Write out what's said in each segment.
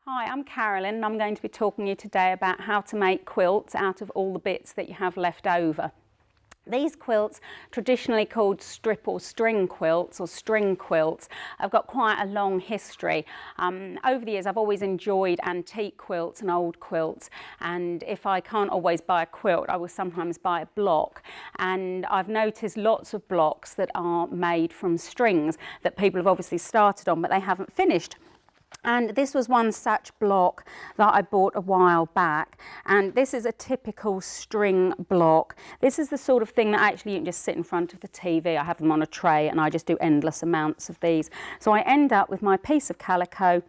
Hi, I'm Carolyn and I'm going to be talking to you today about how to make quilts out of all the bits that you have left over. These quilts, traditionally called strip or string quilts or string quilts, have got quite a long history. Over the years I've always enjoyed antique quilts and old quilts, and if I can't always buy a quilt I will sometimes buy a block, and I've noticed lots of blocks that are made from strings that people have obviously started on but they haven't finished. And this was one such block that I bought a while back, and this is a typical string block. This is the sort of thing that actually you can just sit in front of the TV. I have them on a tray and I just do endless amounts of these. So I end up with my piece of calico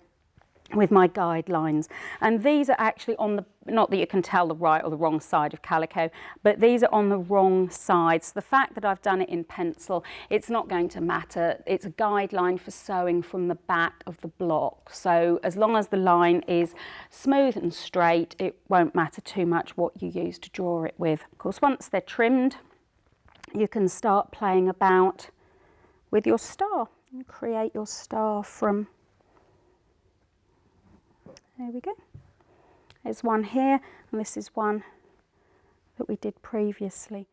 with my guidelines, and these are actually on the, not that you can tell the right or the wrong side of calico, but these are on the wrong sides. The fact that I've done it in pencil, it's not going to matter. It's a guideline for sewing from the back of the block, so as long as the line is smooth and straight, it won't matter too much what you use to draw it with. Of course, once they're trimmed, you can start playing about with your star and create your star from. There we go. There's one here, and this is one that we did previously.